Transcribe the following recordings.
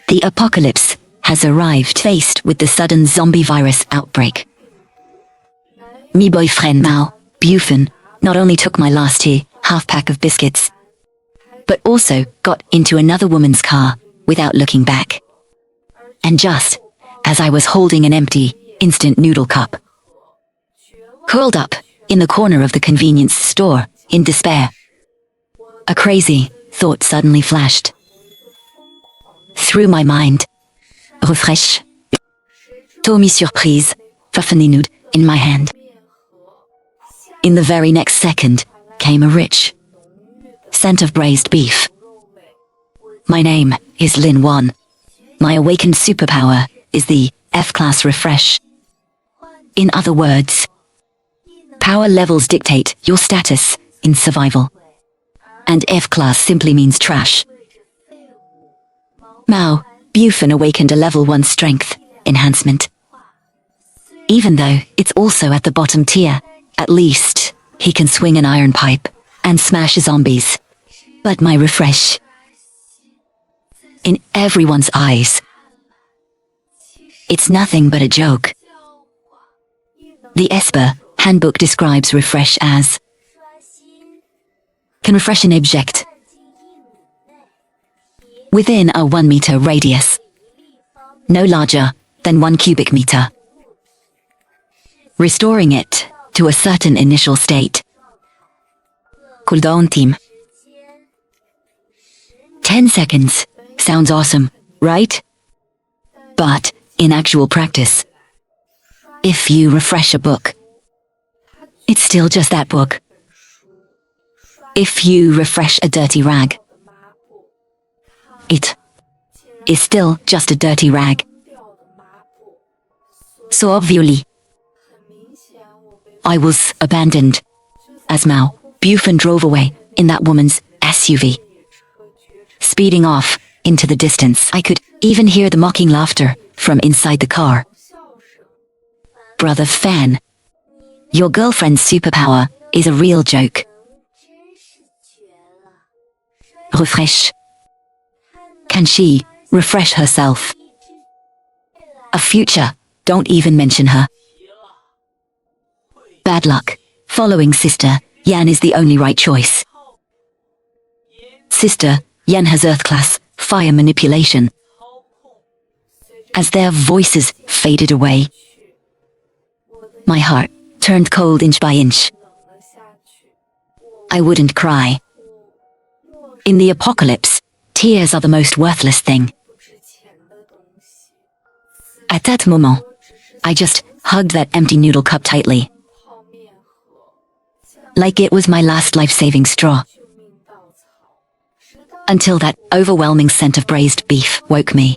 The apocalypse has arrived, faced with the sudden zombie virus outbreak. Me boyfriend Mao, Bufin, not only took my last half-pack of biscuits, but also got into another woman's car without looking back. And just as I was holding an empty, instant noodle cup, curled up in the corner of the convenience store in despair, a crazy thought suddenly flashed through my mind. Refresh. Tommy surprise, Pfaffeninood in my hand. In the very next second came a rich scent of braised beef. My name is Lin Wan. My awakened superpower is the F-class refresh. In other words, power levels dictate your status in survival. And F-class simply means trash. Mao, Bufin awakened a level 1 strength enhancement. Even though it's also at the bottom tier, at least he can swing an iron pipe and smash zombies. But my refresh, in everyone's eyes, it's nothing but a joke. The Esper handbook describes refresh as can refresh an object within a 1 meter radius, no larger than 1 cubic meter, restoring it to a certain initial state. Cooldown team. 10 seconds. Sounds awesome, right? But in actual practice, if you refresh a book, it's still just that book. If you refresh a dirty rag, it is still just a dirty rag. So obviously, I was abandoned as Mao Bufin drove away in that woman's SUV, speeding off into the distance. I could even hear the mocking laughter from inside the car. Brother Fan, your girlfriend's superpower is a real joke. Refresh. Can she refresh herself? A future, don't even mention her. Bad luck. Following Sister Yan is the only right choice. Sister Yan has Earth-class fire manipulation. As their voices faded away, my heart turned cold inch by inch. I wouldn't cry. In the apocalypse, tears are the most worthless thing. At that moment, I just hugged that empty noodle cup tightly, like it was my last life-saving straw. Until that overwhelming scent of braised beef woke me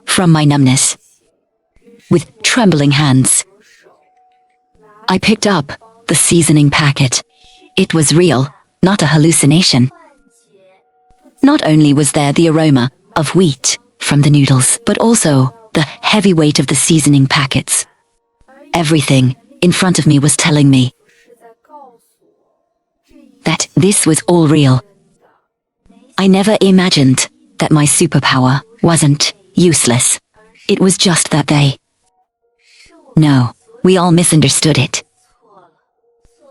from my numbness. With trembling hands, I picked up the seasoning packet. It was real, not a hallucination. Not only was there the aroma of wheat from the noodles, but also the heavy weight of the seasoning packets. Everything in front of me was telling me that this was all real. I never imagined that my superpower wasn't useless. It was just that we all misunderstood it.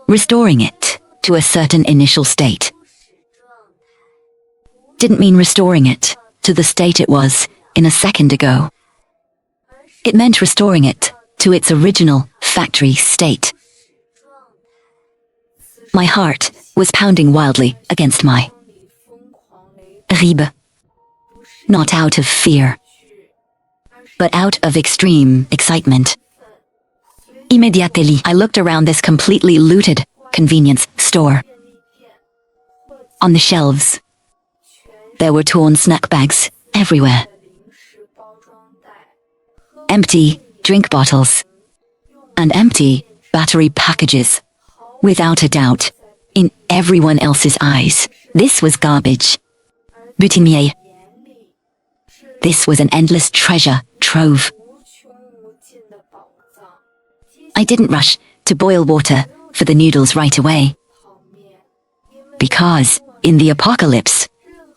Restoring it to a certain initial state didn't mean restoring it to the state it was in a second ago. It meant restoring it to its original factory state. My heart was pounding wildly against my rib. Not out of fear, but out of extreme excitement. Immediately, I looked around this completely looted convenience store. On the shelves, there were torn snack bags everywhere. Empty drink bottles and empty battery packages. Without a doubt, in everyone else's eyes, this was garbage. But in me, this was an endless treasure trove. I didn't rush to boil water for the noodles right away, because in the apocalypse,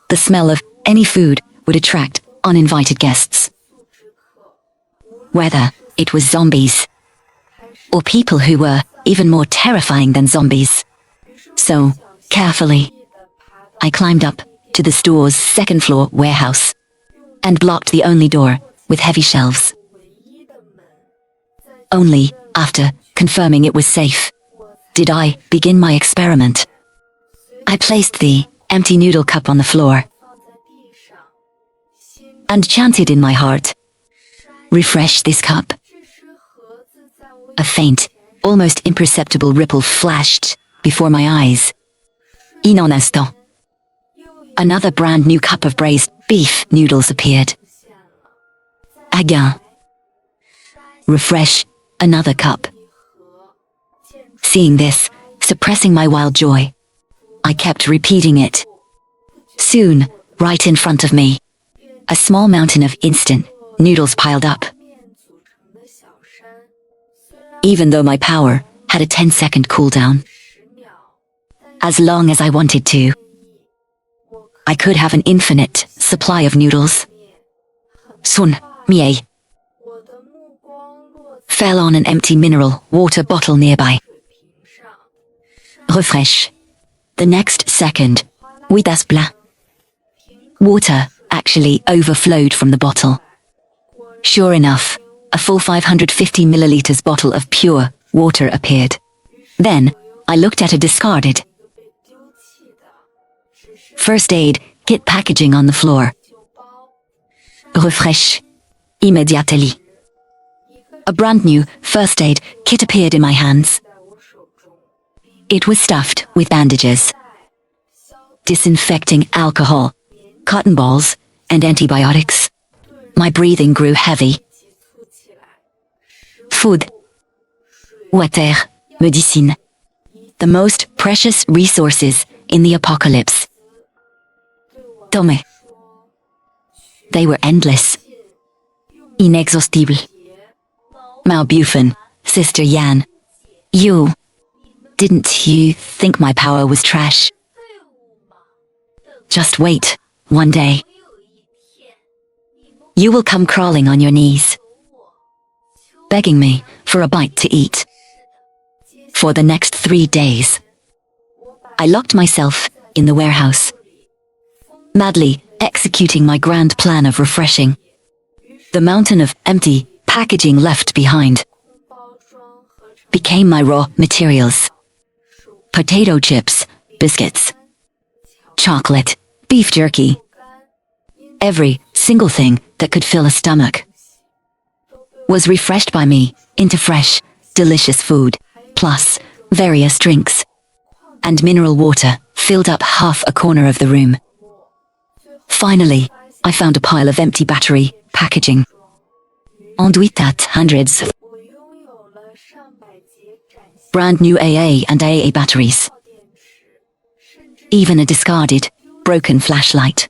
the smell of any food would attract uninvited guests. Whether it was zombies or people who were even more terrifying than zombies. So, carefully, I climbed up to the store's second-floor warehouse and blocked the only door with heavy shelves. Only after confirming it was safe did I begin my experiment. I placed the empty noodle cup on the floor and chanted in my heart, "Refresh this cup." A faint, almost imperceptible ripple flashed before my eyes. In un instant, another brand new cup of braised beef noodles appeared. Again. Refresh another cup. Seeing this, suppressing my wild joy, I kept repeating it. Soon, right in front of me, a small mountain of instant noodles piled up. Even though my power had a 10-second cooldown, as long as I wanted to, I could have an infinite supply of noodles. Sun Mie fell on an empty mineral water bottle nearby. Refresh. The next second, oui das bla. Water actually overflowed from the bottle. Sure enough, a full 550 milliliters bottle of pure water appeared. Then, I looked at a discarded first aid kit packaging on the floor. Refresh. Immediately. A brand new first aid kit appeared in my hands. It was stuffed with bandages, disinfecting alcohol, cotton balls, and antibiotics. My breathing grew heavy. Food. Water. Medicine. The most precious resources in the apocalypse. Tome. They were endless. Inexhaustible. Malbufen, Sister Yan. Didn't you think my power was trash? Just wait, one day. You will come crawling on your knees, begging me for a bite to eat. For the next 3 days, I locked myself in the warehouse, madly executing my grand plan of refreshing the mountain of empty packaging left behind. Became my raw materials. Potato chips, biscuits, chocolate, beef jerky. Every single thing that could fill a stomach was refreshed by me into fresh, delicious food, plus various drinks. And mineral water filled up half a corner of the room. Finally, I found a pile of empty battery packaging. Enduit at hundreds. Brand new AA and AA batteries. Even a discarded, broken flashlight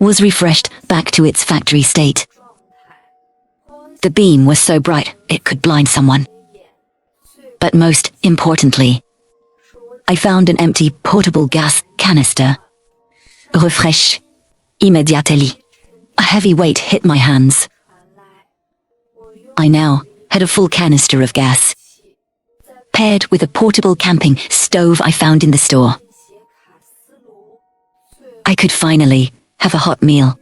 was refreshed back to its factory state. The beam was so bright it could blind someone. But most importantly, I found an empty portable gas canister. Refresh. Immediately. A heavy weight hit my hands. I now had a full canister of gas, paired with a portable camping stove I found in the store. I could finally have a hot meal.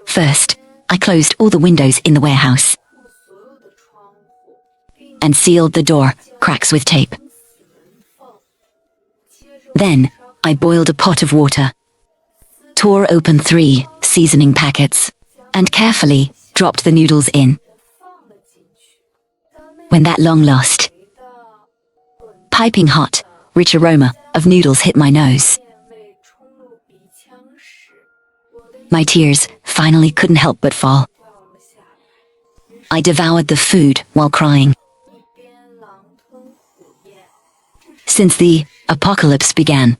First, I closed all the windows in the warehouse and sealed the door cracks with tape. Then, I boiled a pot of water, tore open 3 seasoning packets, and carefully dropped the noodles in. When that long-lost, piping hot, rich aroma of noodles hit my nose, my tears finally couldn't help but fall. I devoured the food while crying. Since the apocalypse began,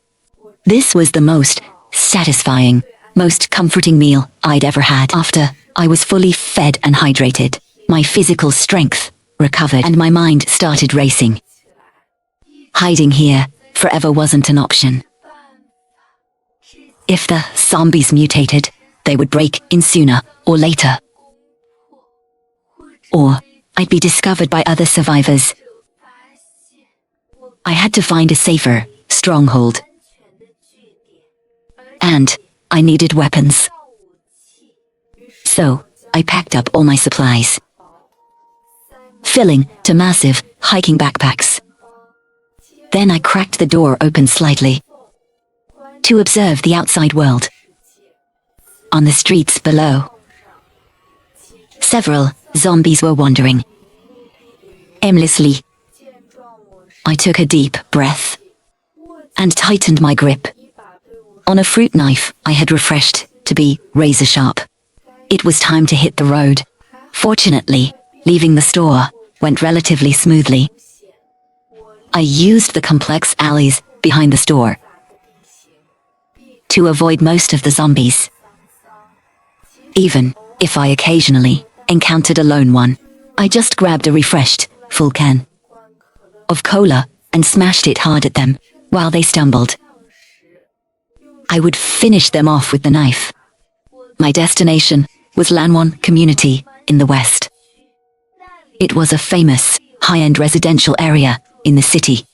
this was the most satisfying, most comforting meal I'd ever had. After I was fully fed and hydrated, my physical strength recovered and my mind started racing. Hiding here forever wasn't an option. If the zombies mutated, they would break in sooner or later. Or I'd be discovered by other survivors. I had to find a safer stronghold. And I needed weapons. So I packed up all my supplies, filling to massive hiking backpacks. Then I cracked the door open slightly to observe the outside world. On the streets below, several zombies were wandering aimlessly. I took a deep breath and tightened my grip on a fruit knife I had refreshed to be razor sharp. It was time to hit the road. Fortunately, leaving the store went relatively smoothly. I used the complex alleys behind the store to avoid most of the zombies. Even if I occasionally encountered a lone one, I just grabbed a refreshed, full can of cola and smashed it hard at them while they stumbled. I would finish them off with the knife. My destination was Lanwon Community in the west. It was a famous, high-end residential area in the city.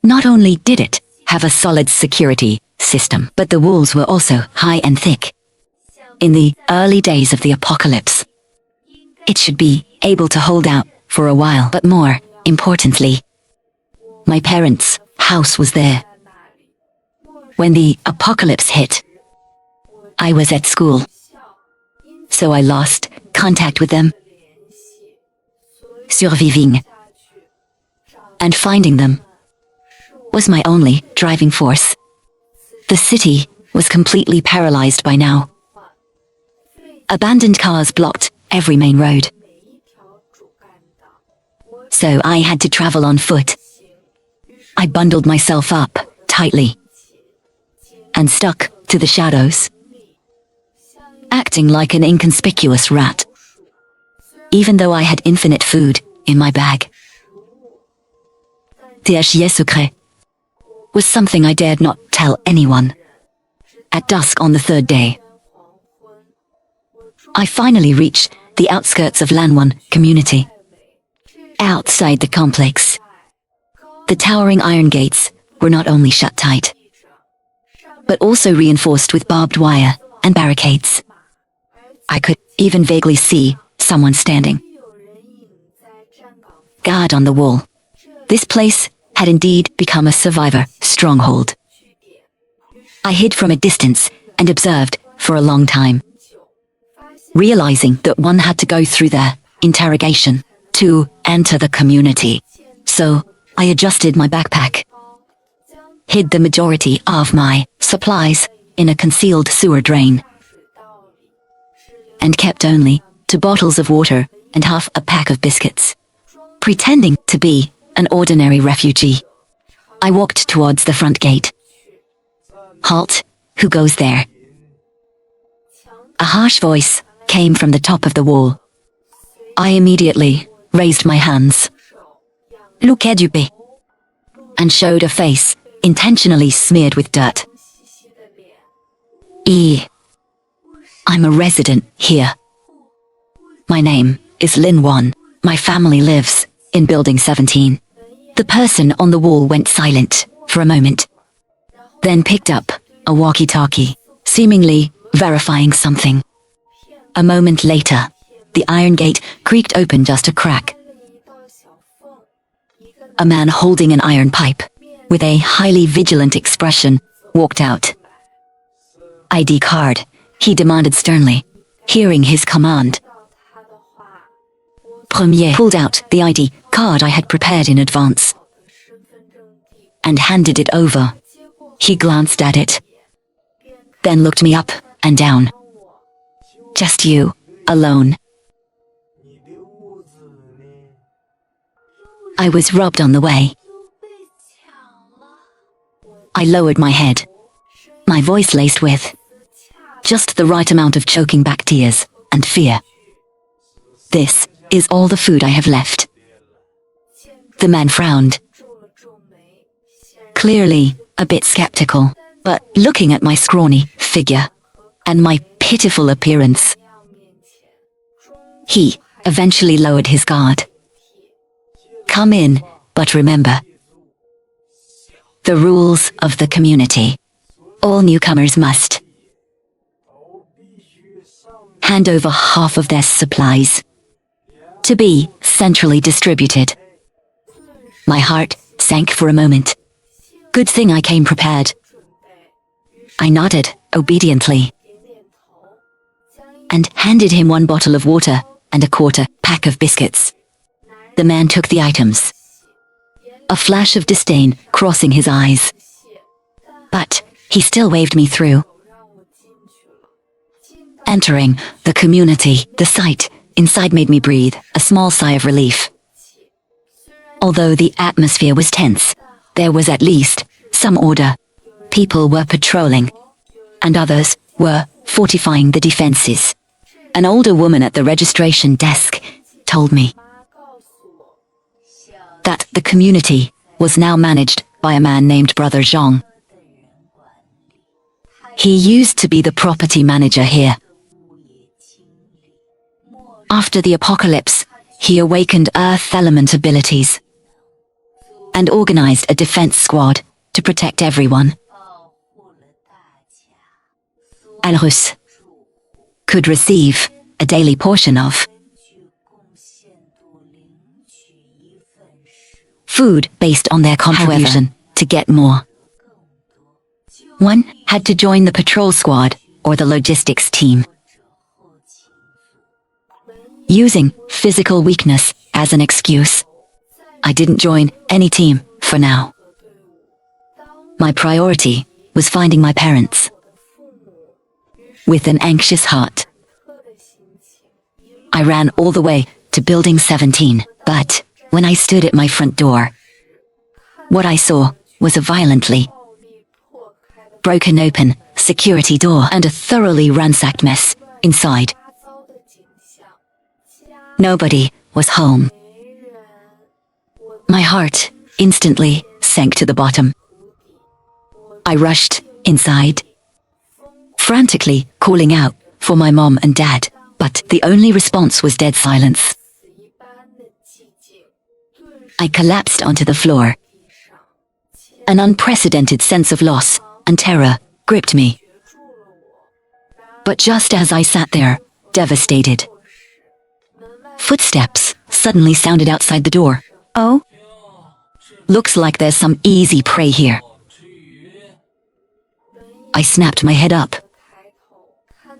Not only did it have a solid security system, but the walls were also high and thick. In the early days of the apocalypse, it should be able to hold out for a while, but more importantly, my parents' house was there. When the apocalypse hit, I was at school, so I lost contact with them. Surviving and finding them was my only driving force. The city was completely paralyzed by now. Abandoned cars blocked every main road, so I had to travel on foot. I bundled myself up tightly and stuck to the shadows, acting like an inconspicuous rat, even though I had infinite food in my bag. Déchier secret was something I dared not tell anyone. At dusk on the third day, I finally reached the outskirts of Lanwon Community. Outside the complex, the towering iron gates were not only shut tight, but also reinforced with barbed wire and barricades. I could even vaguely see someone standing guard on the wall. This place had indeed become a survivor stronghold. I hid from a distance and observed for a long time, realizing that one had to go through their interrogation to enter the community. So I adjusted my backpack, hid the majority of my supplies in a concealed sewer drain, and kept only 2 bottles of water and half a pack of biscuits. Pretending to be an ordinary refugee, I walked towards the front gate. Halt, who goes there? A harsh voice came from the top of the wall. I immediately raised my hands, look edupe, and showed a face intentionally smeared with dirt. I'm a resident here. My name is Lin Wan. My family lives in Building 17. The person on the wall went silent for a moment, then picked up a walkie-talkie, seemingly verifying something. A moment later, the iron gate creaked open just a crack. A man holding an iron pipe, with a highly vigilant expression, walked out. ID card, he demanded sternly, hearing his command. Premier pulled out the ID card I had prepared in advance and handed it over. He glanced at it, then looked me up and down. Just you, alone. I was robbed on the way. I lowered my head, my voice laced with just the right amount of choking back tears and fear. This is all the food I have left. The man frowned, clearly a bit skeptical, But looking at my scrawny figure and my pitiful appearance, he eventually lowered his guard. Come in, but remember the rules of the community. All newcomers must hand over half of their supplies to be centrally distributed. My heart sank for a moment. Good thing I came prepared. I nodded obediently and handed him 1 bottle of water and a quarter pack of biscuits. The man took the items, a flash of disdain crossing his eyes. But he still waved me through. Entering the community, the sight inside made me breathe a small sigh of relief. Although the atmosphere was tense, there was at least some order. People were patrolling, and others were fortifying the defenses. An older woman at the registration desk told me that the community was now managed by a man named Brother Zhang. He used to be the property manager here. After the apocalypse, he awakened earth element abilities and organized a defense squad to protect everyone. Alrus could receive a daily portion of food based on their contribution. To get more, one had to join the patrol squad or the logistics team. Using physical weakness as an excuse, I didn't join any team for now. My priority was finding my parents. With an anxious heart, I ran all the way to Building 17, but when I stood at my front door, what I saw was a violently broken open security door and a thoroughly ransacked mess inside. Nobody was home. My heart instantly sank to the bottom. I rushed inside, frantically calling out for my mom and dad, but the only response was dead silence. I collapsed onto the floor. An unprecedented sense of loss and terror gripped me. But just as I sat there, devastated, footsteps suddenly sounded outside the door. Oh? Looks like there's some easy prey here. I snapped my head up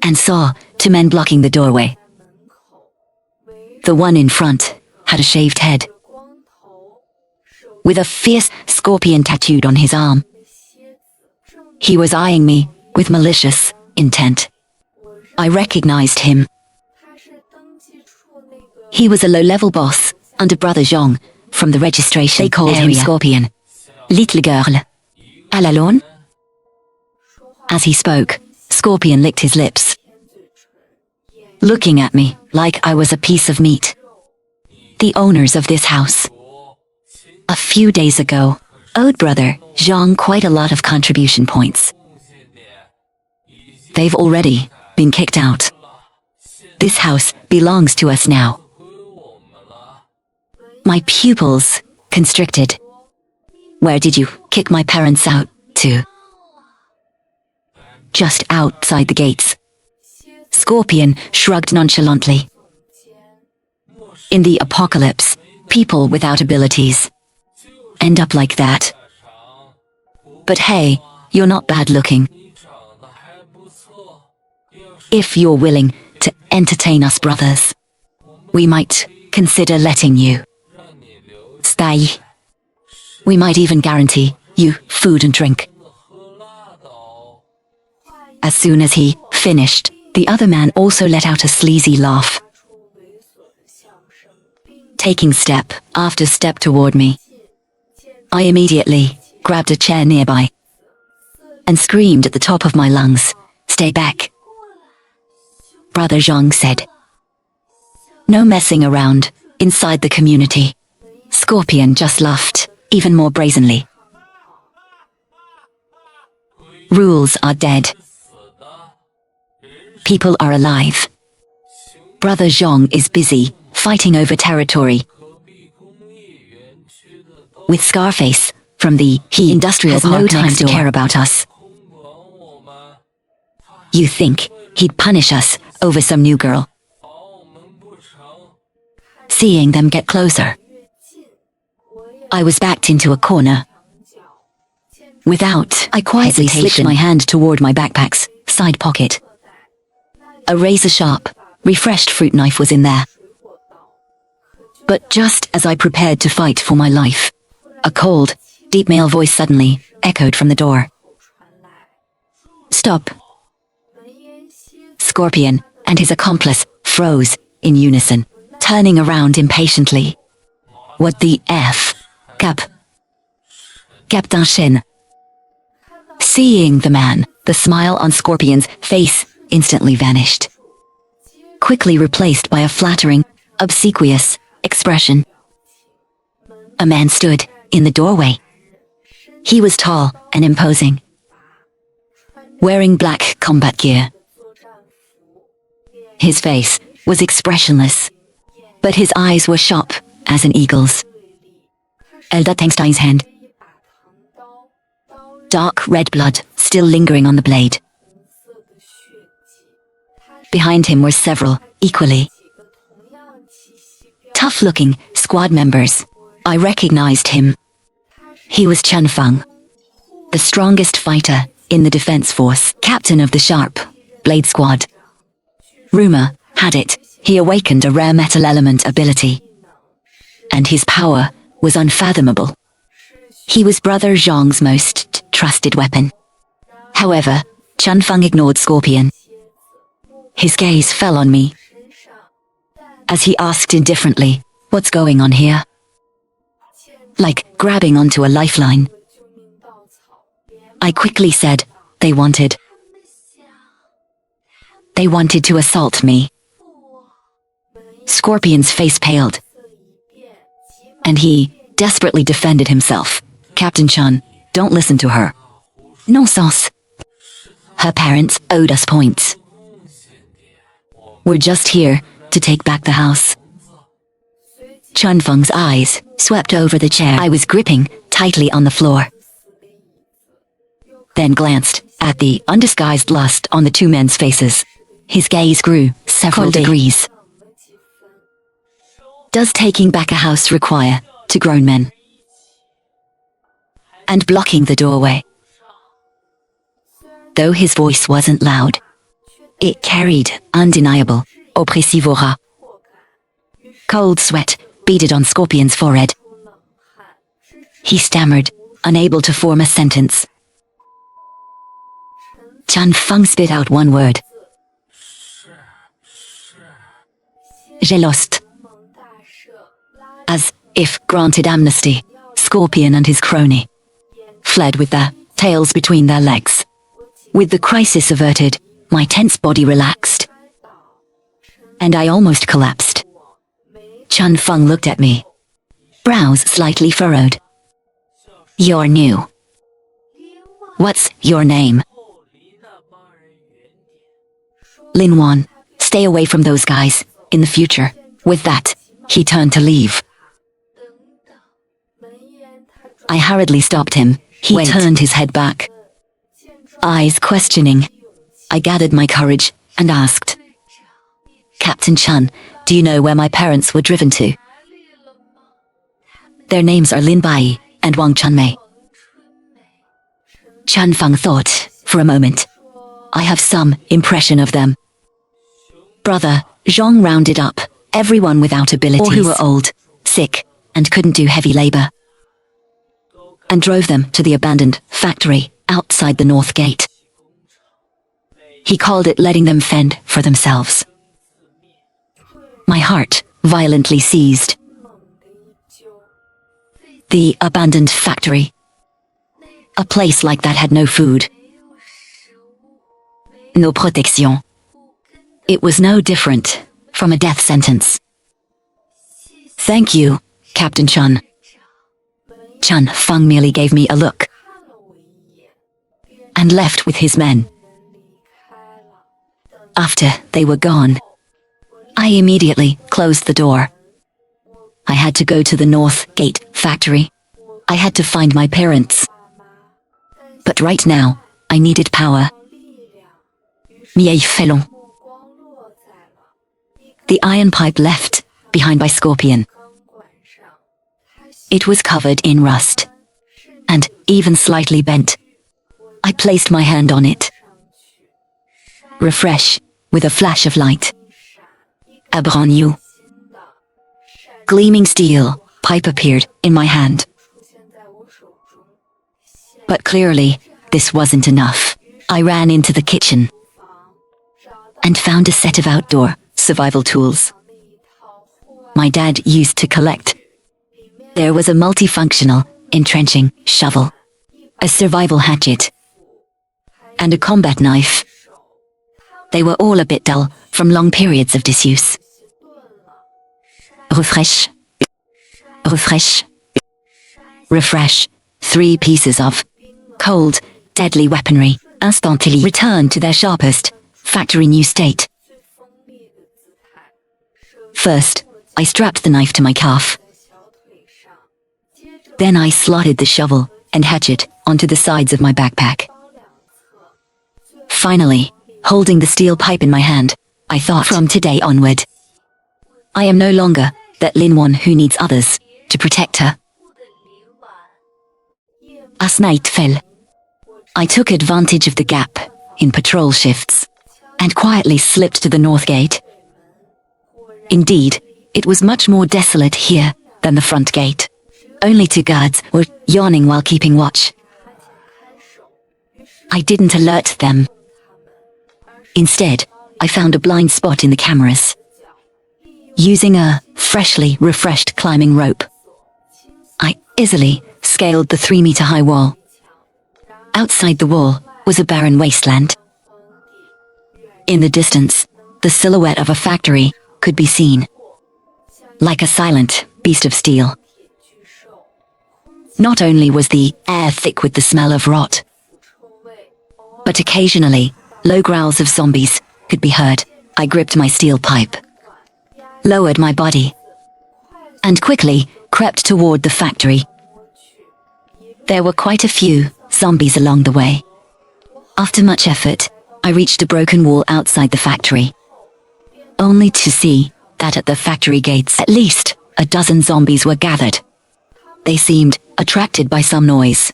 and saw 2 men blocking the doorway. The one in front had a shaved head, with a fierce scorpion tattooed on his arm. He was eyeing me with malicious intent. I recognized him. He was a low-level boss under Brother Zhang from the registration area. They called him Scorpion. Little girl. À la laune? As he spoke, Scorpion licked his lips, looking at me like I was a piece of meat. The owners of this house, a few days ago, owed Brother Zhang quite a lot of contribution points. They've already been kicked out. This house belongs to us now. My pupils constricted. Where did you kick my parents out to? Just outside the gates. Scorpion shrugged nonchalantly. In the apocalypse, people without abilities end up like that. But hey, you're not bad looking. If you're willing to entertain us brothers, we might consider letting you stay. We might even guarantee you food and drink. As soon as he finished, the other man also let out a sleazy laugh, taking step after step toward me. I immediately grabbed a chair nearby and screamed at the top of my lungs, "Stay back." Brother Zhang said, "No messing around inside the community." Scorpion just laughed, even more brazenly. Rules are dead. People are alive. Brother Zhong is busy, fighting over territory. With Scarface, from the He Industrial Park, no time to care about us. You think he'd punish us over some new girl? Seeing them get closer, I was backed into a corner. Without, I quietly slipped my hand toward my backpack's side pocket. A razor-sharp, refreshed fruit knife was in there. But just as I prepared to fight for my life, a cold, deep male voice suddenly echoed from the door. Stop. Scorpion and his accomplice froze in unison, turning around impatiently. What the F? Captain Shen. Seeing the man, the smile on Scorpion's face instantly vanished, quickly replaced by a flattering, obsequious expression. A man stood in the doorway. He was tall and imposing, wearing black combat gear. His face was expressionless, but his eyes were sharp as an eagle's. Elder Tengstein's hand. Dark red blood still lingering on the blade. Behind him were several, equally tough-looking squad members. I recognized him. He was Chen Feng, the strongest fighter in the defense force, captain of the Sharp Blade Squad. Rumor had it he awakened a rare metal element ability, and his power was unfathomable. He was Brother Zhong's most trusted weapon. However, Chen Feng ignored Scorpion. His gaze fell on me as he asked indifferently, "What's going on here?" Like grabbing onto a lifeline. I quickly said, They wanted to assault me." Scorpion's face paled, and he desperately defended himself. "Captain Chan, don't listen to her. Nonsense. Her parents owed us points. We're just here to take back the house." Chun Feng's eyes swept over the chair I was gripping tightly on the floor, then glanced at the undisguised lust on the two men's faces. His gaze grew several degrees. Does taking back a house require two grown men? And blocking the doorway. Though his voice wasn't loud, it carried undeniable oppressive aura. Cold sweat beaded on Scorpion's forehead. He stammered, unable to form a sentence. Chan Feng spit out one word. "J'ai lost." As if granted amnesty, Scorpion and his crony fled with their tails between their legs. With the crisis averted, my tense body relaxed, and I almost collapsed. Chan Feng looked at me, brows slightly furrowed. "You're new. What's your name?" "Lin Wan. Stay away from those guys, in the future." With that, he turned to leave. I hurriedly stopped him. He turned his head back, eyes questioning. I gathered my courage and asked, "Captain Chan, do you know where my parents were driven to?" "Their names are Lin Bai and Wang Chunmei." Chan Feng thought for a moment. "I have some impression of them." Brother Zhong rounded up everyone without abilities, or who were old, sick, and couldn't do heavy labor, and drove them to the abandoned factory outside the north gate. He called it letting them fend for themselves. My heart violently seized. The abandoned factory. A place like that had no food, no protection. It was no different from a death sentence. "Thank you, Captain Chun." Chan Feng merely gave me a look. and left with his men. After they were gone, I immediately closed the door. I had to go to the North Gate factory. I had to find my parents. But right now, I needed power. Miei Felon. The iron pipe left behind by Scorpion. It was covered in rust, and even slightly bent. I placed my hand on it. Refresh, with a flash of light. A brand new, gleaming steel pipe appeared in my hand. But clearly, this wasn't enough. I ran into the kitchen and found a set of outdoor survival tools my dad used to collect. There was a multifunctional entrenching shovel, a survival hatchet, and a combat knife. They were all a bit dull from long periods of disuse. Refresh. Refresh. Refresh. 3 pieces of cold, deadly weaponry instantly returned to their sharpest, factory new state. First, I strapped the knife to my calf. Then I slotted the shovel and hatchet onto the sides of my backpack. Finally, holding the steel pipe in my hand, I thought, from today onward, I am no longer that Linwon who needs others to protect her. As night fell, I took advantage of the gap in patrol shifts and quietly slipped to the North Gate. Indeed, it was much more desolate here than the front gate. Only 2 guards were yawning while keeping watch. I didn't alert them. Instead, I found a blind spot in the cameras. Using a freshly refreshed climbing rope, I easily scaled the 3-meter-high wall. Outside the wall was a barren wasteland. In the distance, the silhouette of a factory could be seen, like a silent beast of steel. Not only was the air thick with the smell of rot, but occasionally, low growls of zombies could be heard. I gripped my steel pipe, lowered my body, and quickly crept toward the factory. There were quite a few zombies along the way. After much effort, I reached a broken wall outside the factory, only to see that at the factory gates at least a dozen zombies were gathered. They seemed attracted by some noise,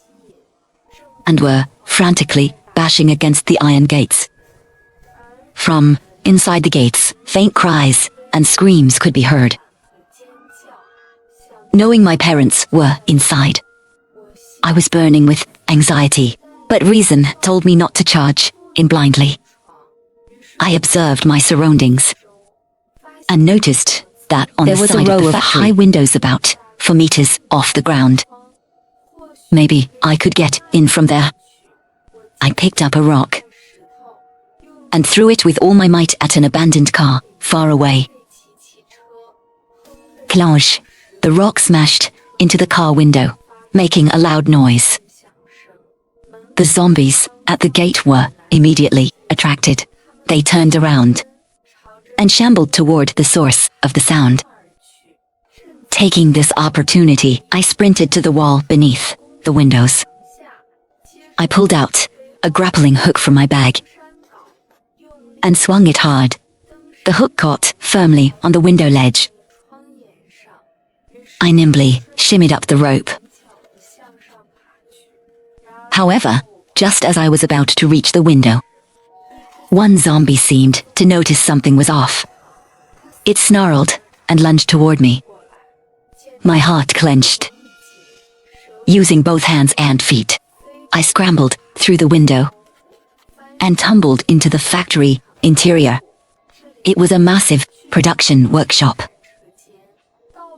and were frantically bashing against the iron gates. From inside the gates, faint cries and screams could be heard. Knowing my parents were inside, I was burning with anxiety, but reason told me not to charge in blindly. I observed my surroundings and noticed that on the side of the factory, high windows about 4 meters off the ground. Maybe I could get in from there. I picked up a rock and threw it with all my might at an abandoned car far away. Clanche! The rock smashed into the car window, making a loud noise. The zombies at the gate were immediately attracted. They turned around and shambled toward the source of the sound. Taking this opportunity, I sprinted to the wall beneath the windows. I pulled out a grappling hook from my bag and swung it hard. The hook caught firmly on the window ledge. I nimbly shimmied up the rope. However, just as I was about to reach the window, one zombie seemed to notice something was off. It snarled and lunged toward me. My heart clenched. Using both hands and feet, I scrambled through the window and tumbled into the factory interior. It was a massive production workshop.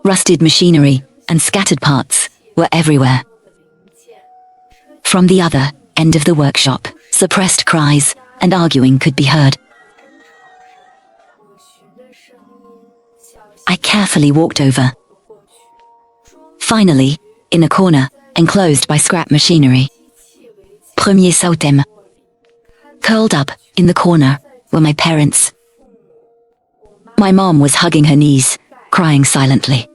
Rusted machinery and scattered parts were everywhere. From the other end of the workshop, suppressed cries and arguing could be heard. I carefully walked over. Finally, in a corner, enclosed by scrap machinery. Premier sautem, Curled up in the corner were my parents. My mom was hugging her knees, crying silently,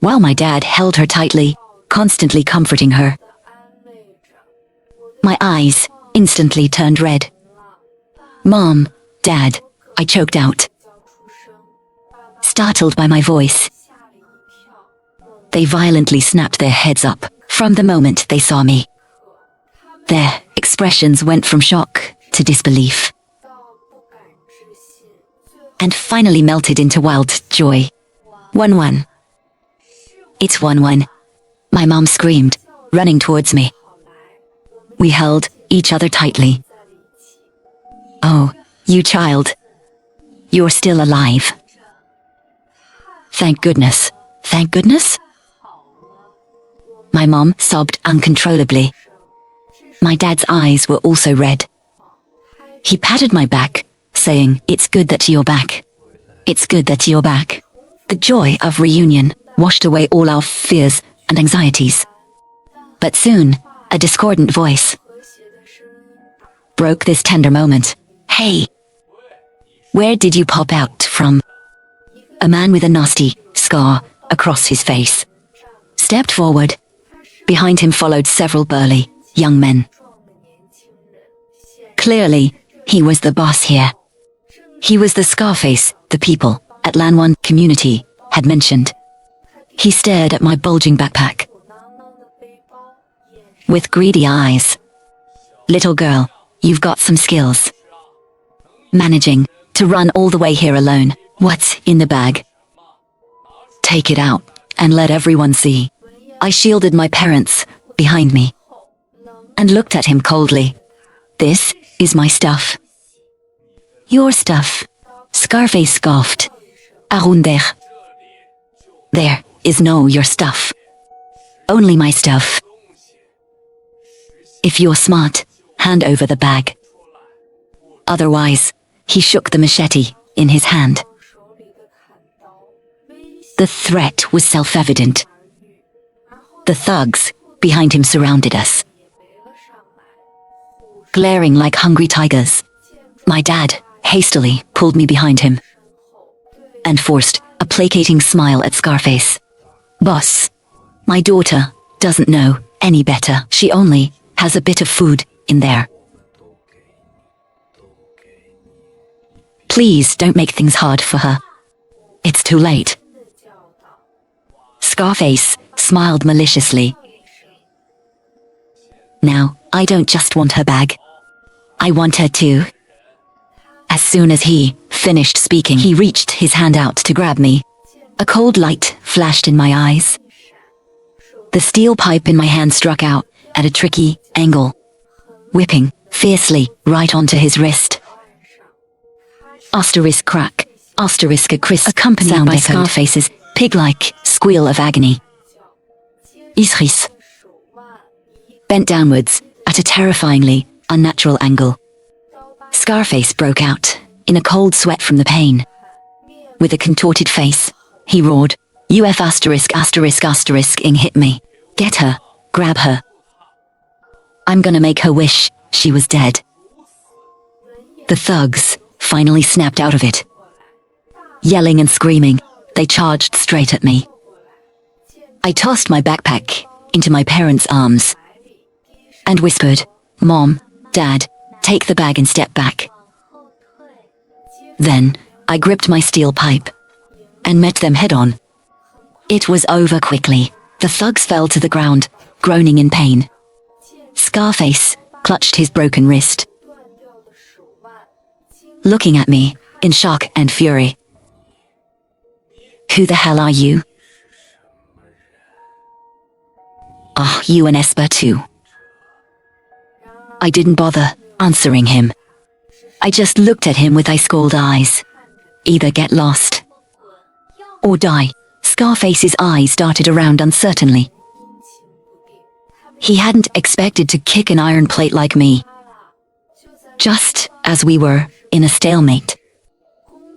while my dad held her tightly, constantly comforting her. My eyes instantly turned red. "Mom, Dad," I choked out, startled by my voice. They violently snapped their heads up from the moment they saw me. Their expressions went from shock to disbelief, and finally melted into wild joy. 1-1. It's 1-1. My mom screamed, running towards me. We held each other tightly. "Oh, you child. You're still alive. Thank goodness. Thank goodness?" My mom sobbed uncontrollably. My dad's eyes were also red. He patted my back, saying, "It's good that you're back. It's good that you're back." The joy of reunion washed away all our fears and anxieties. But soon, a discordant voice broke this tender moment. "Hey, where did you pop out from?" A man with a nasty scar across his face stepped forward. Behind him followed several burly young men. Clearly, he was the boss here. He was the Scarface the people at Lanwan community had mentioned. He stared at my bulging backpack with greedy eyes. "Little girl, you've got some skills. Managing to run all the way here alone. What's in the bag? Take it out and let everyone see." I shielded my parents behind me and looked at him coldly. "This is my stuff." "Your stuff," Scarface scoffed. "Arunder. There is no your stuff. Only my stuff. If you're smart, hand over the bag. Otherwise," he shook the machete in his hand. The threat was self-evident. The thugs behind him surrounded us, glaring like hungry tigers. My dad hastily pulled me behind him and forced a placating smile at Scarface. "Boss, my daughter doesn't know any better. She only has a bit of food in there. Please don't make things hard for her. It's too late." Scarface smiled maliciously. "Now, I don't just want her bag. I want her too." As soon as he finished speaking, he reached his hand out to grab me. A cold light flashed in my eyes. The steel pipe in my hand struck out at a tricky angle, whipping fiercely right onto his wrist. Asterisk crack, asterisk a crisp, accompanied by Scarface's pig-like squeal of agony. Isris bent downwards at a terrifyingly unnatural angle. Scarface broke out in a cold sweat from the pain. With a contorted face, he roared, "UF asterisk asterisk asterisk ing hit me. Get her, grab her. I'm gonna make her wish she was dead." The thugs finally snapped out of it. Yelling and screaming, they charged straight at me. I tossed my backpack into my parents' arms and whispered, "Mom, Dad, take the bag and step back." Then, I gripped my steel pipe and met them head-on. It was over quickly. The thugs fell to the ground, groaning in pain. Scarface clutched his broken wrist, looking at me in shock and fury. "Who the hell are you?" "Ah, you an Esper too." I didn't bother answering him. I just looked at him with ice-cold eyes. Either get lost or die. Scarface's eyes darted around uncertainly. He hadn't expected to kick an iron plate like me. Just as we were in a stalemate,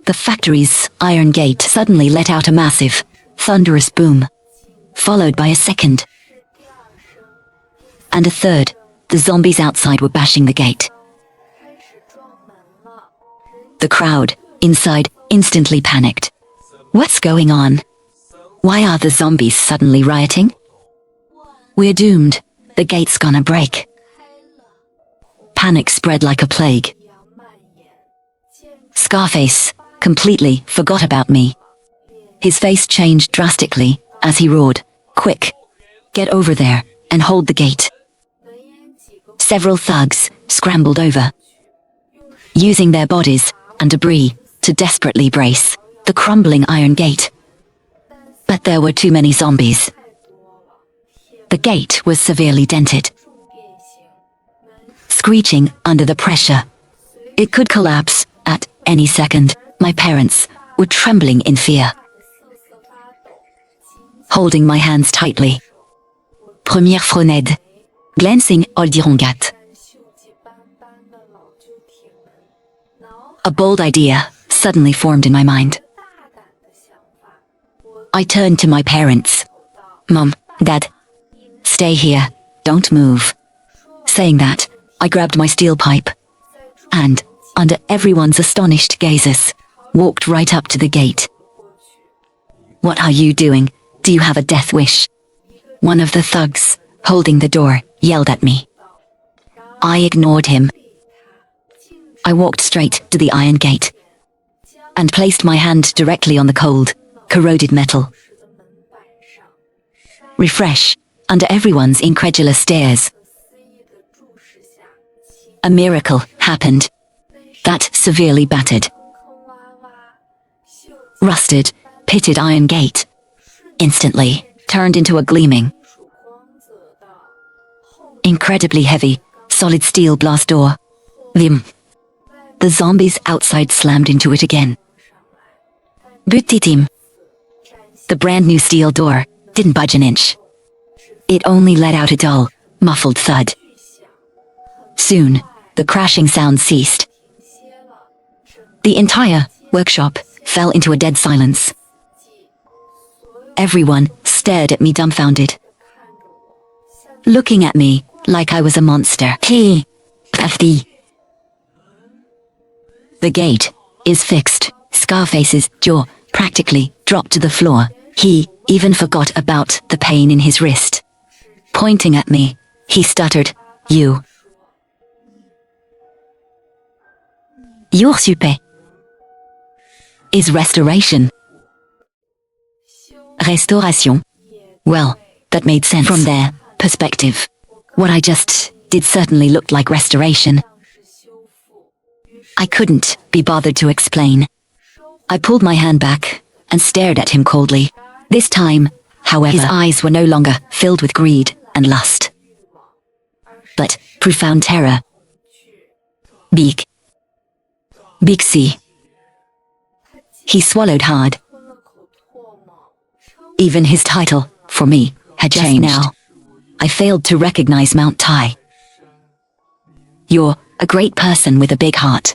the factory's iron gate suddenly let out a massive, thunderous boom, followed by a second, and a third, the zombies outside were bashing the gate. The crowd inside instantly panicked. What's going on? Why are the zombies suddenly rioting? We're doomed. The gate's gonna break. Panic spread like a plague. Scarface completely forgot about me. His face changed drastically as he roared, "Quick! Get over there and hold the gate." Several thugs scrambled over, using their bodies and debris to desperately brace the crumbling iron gate. But there were too many zombies. The gate was severely dented, screeching under the pressure. It could collapse at any second. My parents were trembling in fear, holding my hands tightly. Première frenade. Glancing Oldirongat. A bold idea suddenly formed in my mind. I turned to my parents. "Mom, Dad, stay here, don't move." Saying that, I grabbed my steel pipe and, under everyone's astonished gazes, walked right up to the gate. "What are you doing? Do you have a death wish?" One of the thugs, holding the door, yelled at me. I ignored him. I walked straight to the iron gate and placed my hand directly on the cold, corroded metal. Refresh, under everyone's incredulous stares. A miracle happened. That severely battered, rusted, pitted iron gate instantly turned into a gleaming, incredibly heavy, solid steel glass door. Vim. The zombies outside slammed into it again. Butitim. The brand new steel door didn't budge an inch. It only let out a dull, muffled thud. Soon, the crashing sound ceased. The entire workshop fell into a dead silence. Everyone stared at me dumbfounded, looking at me like I was a monster. Hey, Pathy. The gate is fixed. Scarface's jaw practically dropped to the floor. He even forgot about the pain in his wrist. Pointing at me, he stuttered, You're super. Is restoration. Restauration. Well, that made sense from their perspective. What I just did certainly looked like restoration. I couldn't be bothered to explain. I pulled my hand back and stared at him coldly. This time, however, his eyes were no longer filled with greed and lust, but profound terror. Big C. He swallowed hard. Even his title, for me, had changed. Now, I failed to recognize Mount Tai. You're a great person with a big heart.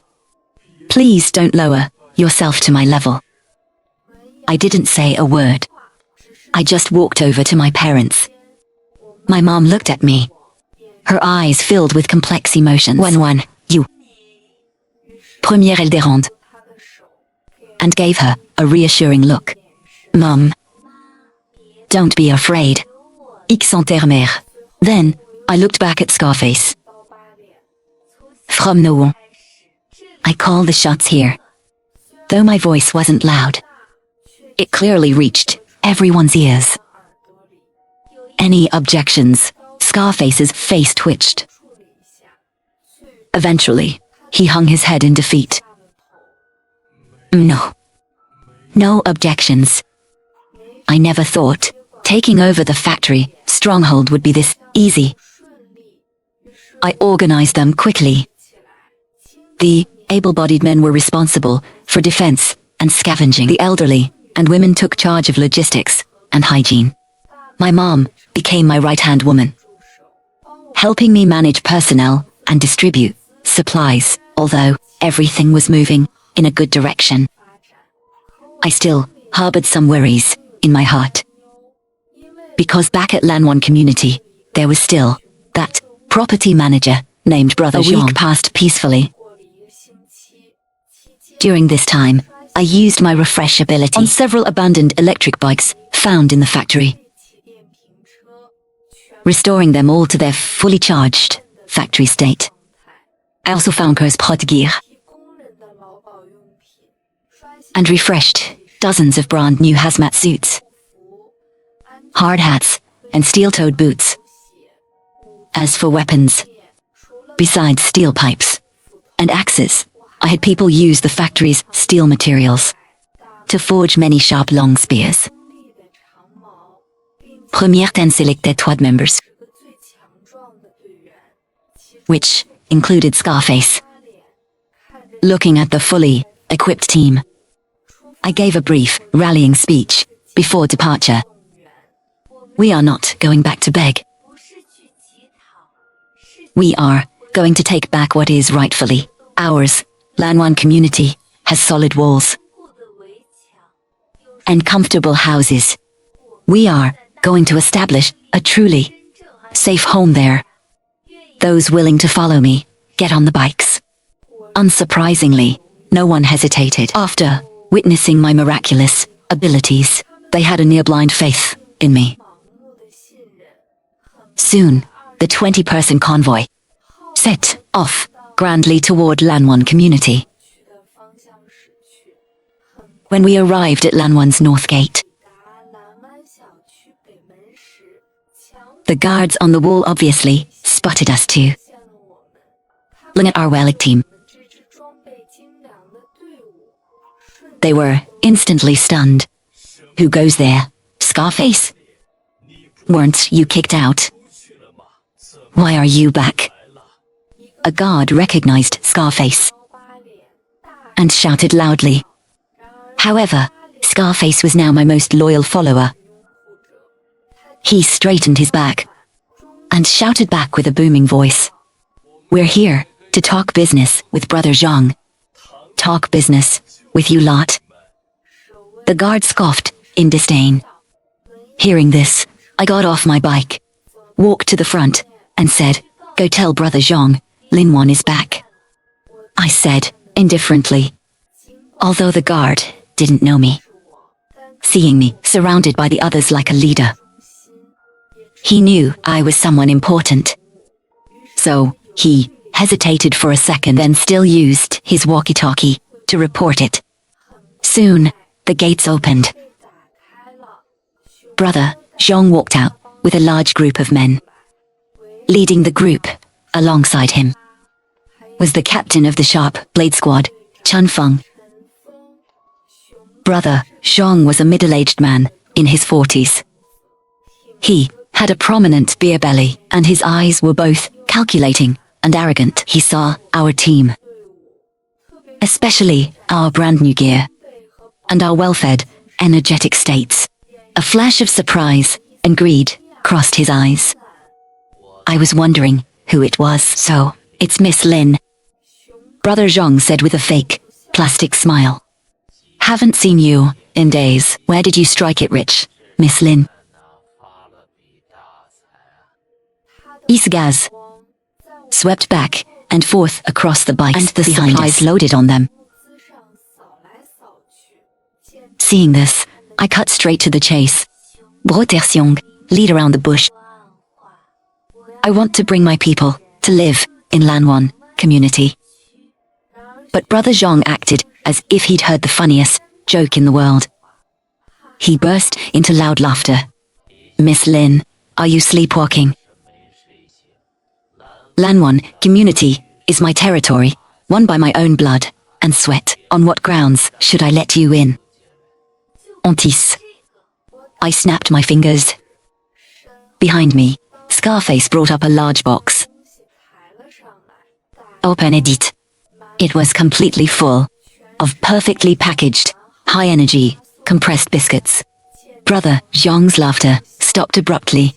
Please don't lower yourself to my level. I didn't say a word. I just walked over to my parents. My mom looked at me, her eyes filled with complex emotions. One, you. Première elle dérange. And gave her a reassuring look. Mom. Don't be afraid. Ich sentais mère. Then, I looked back at Scarface. From now on, I call the shots here. Though my voice wasn't loud, it clearly reached everyone's ears. Any objections? Scarface's face twitched. Eventually, he hung his head in defeat. No objections. I never thought taking over the factory stronghold would be this easy. I organized them quickly. The able-bodied men were responsible for defense and scavenging. The elderly and women took charge of logistics and hygiene. My mom became my right-hand woman, helping me manage personnel and distribute supplies, although everything was moving in a good direction. I still harbored some worries in my heart, because back at Lanwan community, there was still that property manager, named Brother Zhang. A week passed peacefully. During this time, I used my refresh ability on several abandoned electric bikes found in the factory, restoring them all to their fully charged factory state. I also found Ker's pot gear and refreshed dozens of brand new hazmat suits, hard hats, and steel-toed boots. As for weapons, besides steel pipes and axes, I had people use the factory's steel materials to forge many sharp long spears. Première ten selected squad members, which included Scarface. Looking at the fully equipped team, I gave a brief rallying speech before departure. We are not going back to beg. We are going to take back what is rightfully ours. Lanwan community has solid walls and comfortable houses. We are going to establish a truly safe home there. Those willing to follow me, get on the bikes. Unsurprisingly, no one hesitated. After witnessing my miraculous abilities, they had a near-blind faith in me. Soon, the 20-person convoy set off grandly toward Lanwan community. When we arrived at Lanwan's north gate, the guards on the wall obviously spotted us too. Looking at our well-equipped team, they were instantly stunned. Who goes there? Scarface? Weren't you kicked out? Why are you back? A guard recognized Scarface and shouted loudly. However, Scarface was now my most loyal follower. He straightened his back and shouted back with a booming voice. We're here to talk business with Brother Zhang. Talk business with you lot. The guard scoffed in disdain. Hearing this, I got off my bike, walked to the front, and said, "Go tell Brother Zhang, Linwan is back." I said, indifferently, although the guard didn't know me. Seeing me surrounded by the others like a leader, he knew I was someone important. So, he hesitated for a second, then still used his walkie-talkie to report it. Soon, the gates opened. Brother Zhang walked out with a large group of men. Leading the group, alongside him, was the captain of the Sharp Blade Squad, Chun Feng. Brother Zhang was a middle-aged man in his 40s. He had a prominent beer belly, and his eyes were both calculating and arrogant. He saw our team, especially our brand new gear, and our well-fed, energetic states. A flash of surprise and greed crossed his eyes. I was wondering who it was. "So, it's Miss Lin," Brother Zhang said with a fake, plastic smile. "Haven't seen you in days. Where did you strike it rich, Miss Lin?" Isgaz swept back and forth across the bikes, and the supplies loaded on them. Seeing this, I cut straight to the chase. Brotersiong, lead around the bush. I want to bring my people to live in Lanwan community. But Brother Zhang acted as if he'd heard the funniest joke in the world. He burst into loud laughter. "Miss Lin, are you sleepwalking? Lanwan community is my territory, won by my own blood and sweat. On what grounds should I let you in?" Ontis. I snapped my fingers. Behind me, Scarface brought up a large box. Open it. It was completely full of perfectly packaged, high-energy, compressed biscuits. Brother Zhang's laughter stopped abruptly.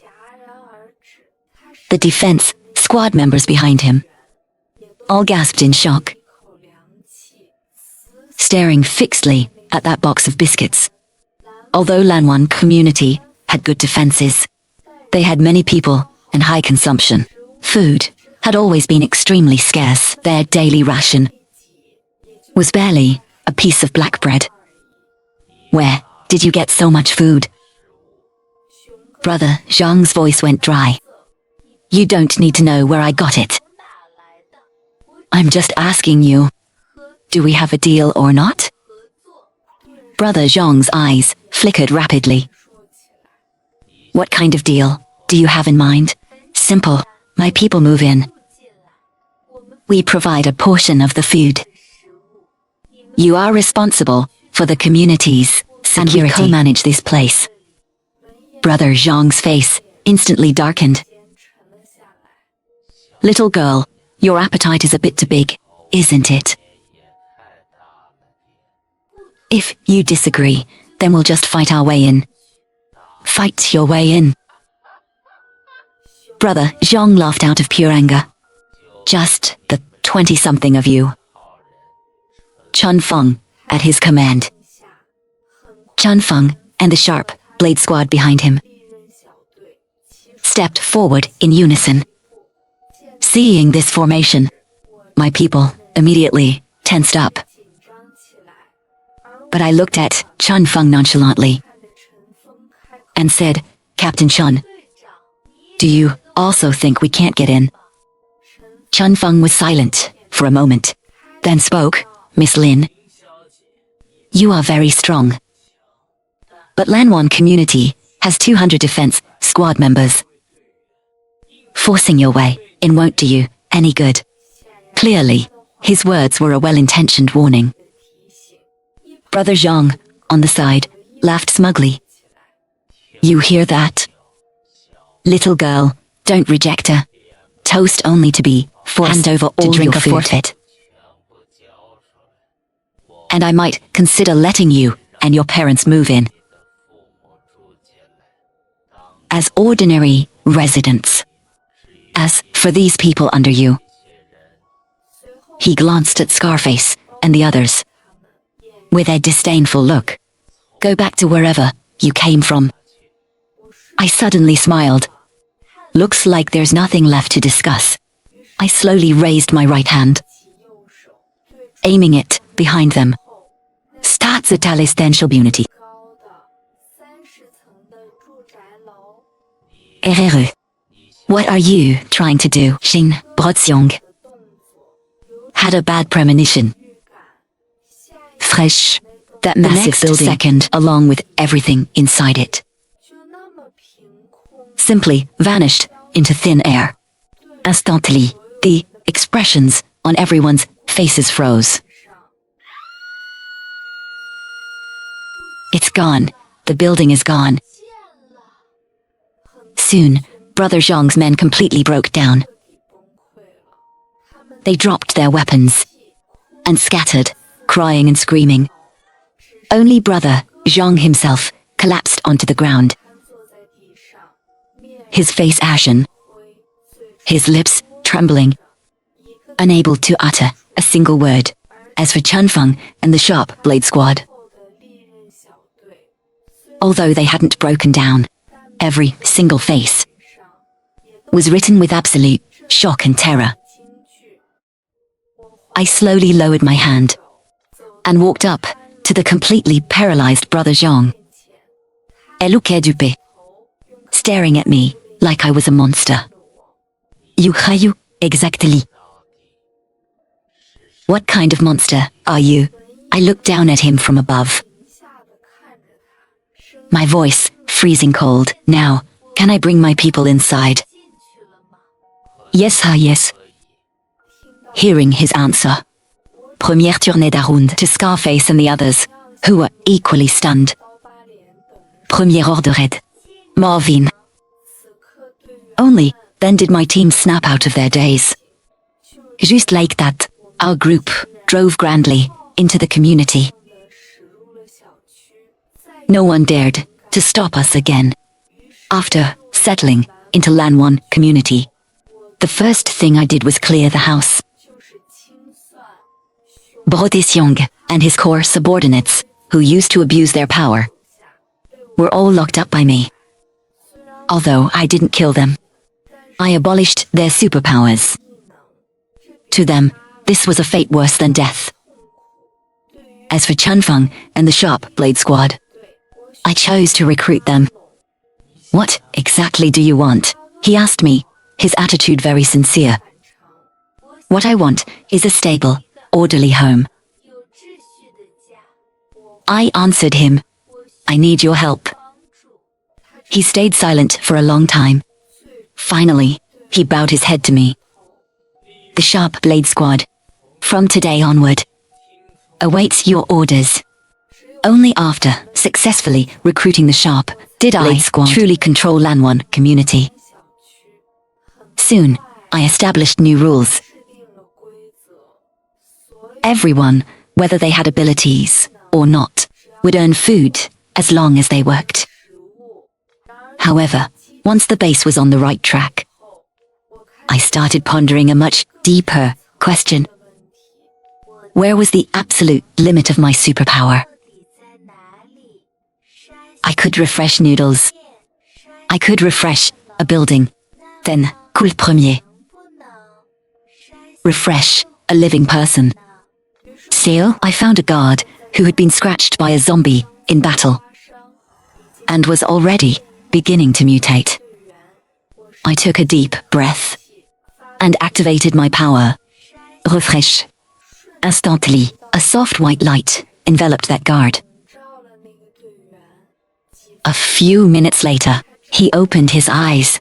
The defense squad members behind him all gasped in shock, staring fixedly at that box of biscuits. Although Lanwan community had good defenses, they had many people and high consumption. Food had always been extremely scarce. Their daily ration was barely a piece of black bread. Where did you get so much food? Brother Zhang's voice went dry. You don't need to know where I got it. I'm just asking you, do we have a deal or not? Brother Zhang's eyes flickered rapidly. What kind of deal do you have in mind? Simple, my people move in. We provide a portion of the food. You are responsible for the community's security. And we co-manage this place. Brother Zhang's face instantly darkened. Little girl, your appetite is a bit too big, isn't it? If you disagree, then we'll just fight our way in. Fight your way in. Brother Zhang laughed out of pure anger. Just the 20-something of you. Chun Feng, at his command. Chun Feng and the sharp blade squad behind him stepped forward in unison. Seeing this formation, my people immediately tensed up. But I looked at Chun Feng nonchalantly and said, Captain Chun, do you also think we can't get in? Chun Feng was silent for a moment, then spoke. Miss Lin, you are very strong. But Lanwan community has 200 defense squad members. Forcing your way in won't do you any good. Clearly, his words were a well-intentioned warning. Brother Zhang, on the side, laughed smugly. You hear that? Little girl, don't reject her. Toast only to be forced over all to drink a forfeit. And I might consider letting you and your parents move in as ordinary residents. As for these people under you, he glanced at Scarface and the others with a disdainful look. Go back to wherever you came from. I suddenly smiled. Looks like there's nothing left to discuss. I slowly raised my right hand, aiming it behind them. Staatsitalistenschel Unity. Erreur. What are you trying to do? Xin Broxiong had a bad premonition. Fresh. That massive building, second, along with everything inside it, simply vanished into thin air. Instantly, the expressions on everyone's faces froze. It's gone. The building is gone. Soon, Brother Zhang's men completely broke down. They dropped their weapons and scattered, crying and screaming. Only Brother Zhang himself collapsed onto the ground, his face ashen, his lips trembling, unable to utter a single word. As for Chun Feng and the sharp blade squad, although they hadn't broken down, every single face was written with absolute shock and terror. I slowly lowered my hand and walked up to the completely paralyzed Brother Zhang. Eluke Dupe, staring at me like I was a monster. You exactly. What kind of monster are you? I looked down at him from above, my voice freezing cold. Now, can I bring my people inside? Yes, yes. Hearing his answer, Première tournée d'around to Scarface and the others, who were equally stunned. Premier ordre red. Marvin. Only then did my team snap out of their daze. Just like that, our group drove grandly into the community. No one dared to stop us again. After settling into Lanwan community, the first thing I did was clear the house. Brodisyong and his core subordinates, who used to abuse their power, were all locked up by me. Although I didn't kill them, I abolished their superpowers. To them, this was a fate worse than death. As for Chunfeng and the Sharp Blade Squad, I chose to recruit them. What exactly do you want? He asked me, his attitude very sincere. What I want is a stable, orderly home. I answered him, I need your help. He stayed silent for a long time. Finally, he bowed his head to me. The Sharp Blade Squad, from today onward, awaits your orders. Only after successfully recruiting the Sharp did I truly control Lanwan community. Soon, I established new rules. Everyone, whether they had abilities or not, would earn food as long as they worked. However, once the base was on the right track, I started pondering a much deeper question. Where was the absolute limit of my superpower? I could refresh noodles. I could refresh a building. Then, coup le premier. Refresh a living person. Still, I found a guard who had been scratched by a zombie in battle and was already beginning to mutate. I took a deep breath and activated my power. Refresh. Instantly, a soft white light enveloped that guard. A few minutes later, he opened his eyes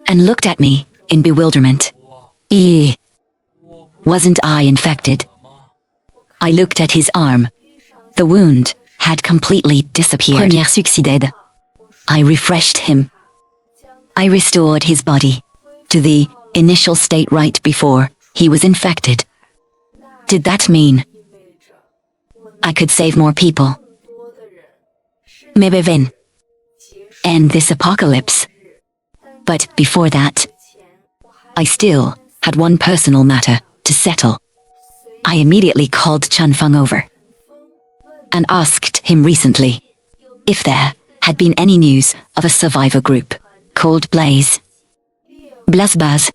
and looked at me in bewilderment. Wasn't I infected? I looked at his arm. The wound had completely disappeared. Première succéded. I refreshed him. I restored his body to the initial state right before he was infected. Did that mean I could save more people? Maybe then end this apocalypse. But before that, I still had one personal matter to settle. I immediately called Chunfeng over and asked him recently if there had been any news of a survivor group called Blaze. Blazbaz.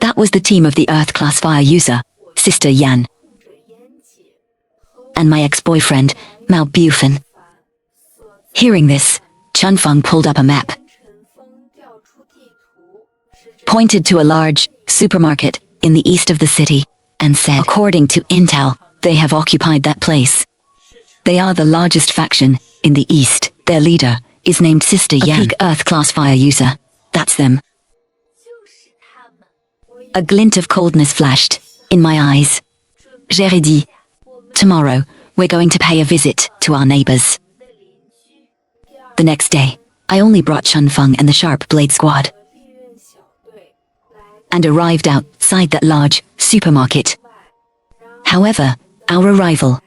That was the team of the Earth-class fire user, Sister Yan, and my ex-boyfriend, Mao Bufan. Hearing this, Chunfeng pulled up a map, pointed to a large supermarket in the east of the city, and said, according to intel, they have occupied that place. They are the largest faction in the east. Their leader is named Sister Yan, a peak Earth-class fire user. That's them. A glint of coldness flashed in my eyes. J'ai dit, tomorrow, we're going to pay a visit to our neighbors. The next day, I only brought Chunfeng and the Sharp Blade Squad, and arrived outside that large supermarket. However, our arrival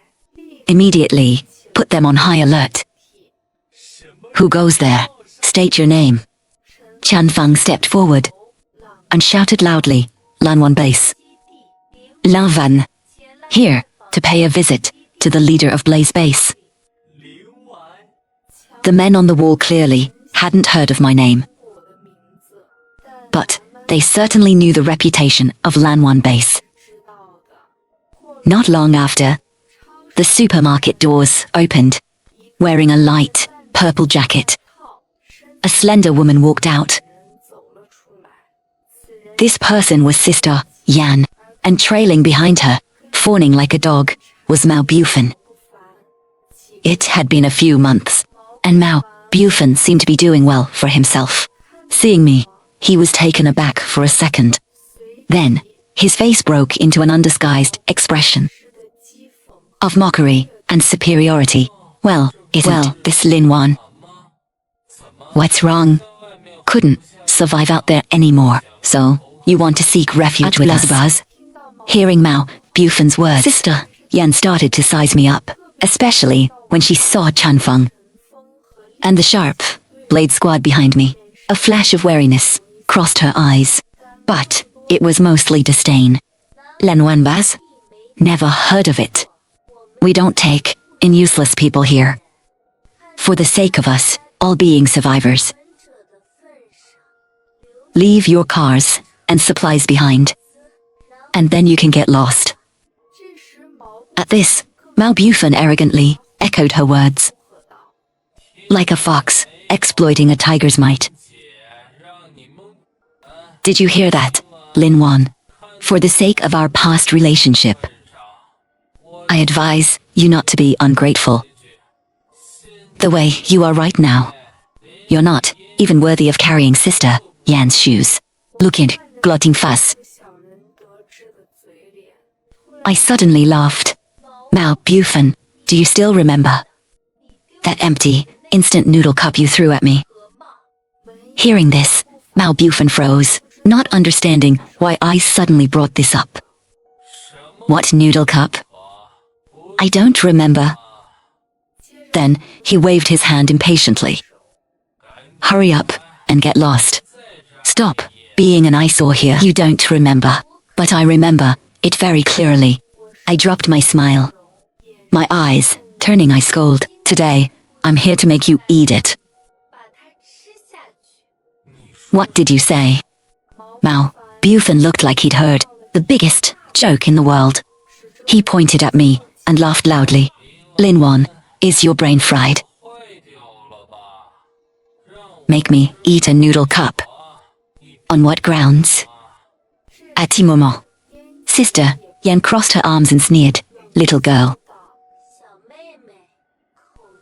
immediately put them on high alert. Who goes there? State your name. Chunfeng stepped forward and shouted loudly, Lanwan base. Lanwan. Here, to pay a visit to the leader of Blaze base. The men on the wall clearly hadn't heard of my name, but they certainly knew the reputation of Lanwan base. Not long after, the supermarket doors opened. Wearing a light purple jacket, a slender woman walked out. This person was Sister Yan, and trailing behind her, fawning like a dog, was Mao Bufan. It had been a few months, and Mao Bufan seemed to be doing well for himself. Seeing me, he was taken aback for a second. Then, his face broke into an undisguised expression of mockery and superiority. Well, isn't this Linwan? What's wrong? Couldn't survive out there anymore, so you want to seek refuge with us? Hearing Mao Bufan's words, Sister Yan started to size me up, especially when she saw Chunfeng and the Sharp Blade Squad behind me. A flash of wariness crossed her eyes, but it was mostly disdain. Lanwanbaz? Never heard of it. We don't take in useless people here. For the sake of us, all being survivors. Leave your cars and supplies behind. And then you can get lost. At this, Mao Bufan arrogantly echoed her words. Like a fox exploiting a tiger's might. Did you hear that, Lin Wan? For the sake of our past relationship, I advise you not to be ungrateful. The way you are right now. You're not even worthy of carrying Sister Yan's shoes. Look at glutting fuss. I suddenly laughed. Mao Bufan, do you still remember that empty, instant noodle cup you threw at me? Hearing this, Mao Bufan froze, not understanding why I suddenly brought this up. What noodle cup? I don't remember. Then he waved his hand impatiently. Hurry up and get lost. Stop being an eyesore here. You don't remember, but I remember it very clearly. I dropped my smile. My eyes turning, I scold. Today, I'm here to make you eat it. What did you say? Mao Bufan looked like he'd heard the biggest joke in the world. He pointed at me and laughed loudly. Lin Wan, is your brain fried? Make me eat a noodle cup. On what grounds? At ce moment, Sister Yan crossed her arms and sneered. Little girl.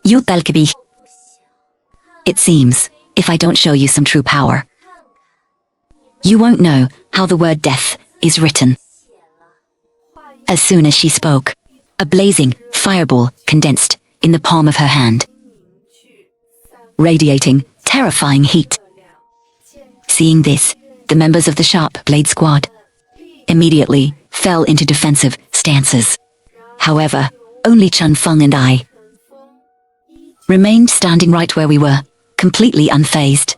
You Belkabi. It seems, if I don't show you some true power, you won't know how the word death is written. As soon as she spoke, a blazing fireball condensed in the palm of her hand, radiating terrifying heat. Seeing this, the members of the Sharp Blade Squad immediately fell into defensive stances. However, only Chun Feng and I remained standing right where we were, completely unfazed.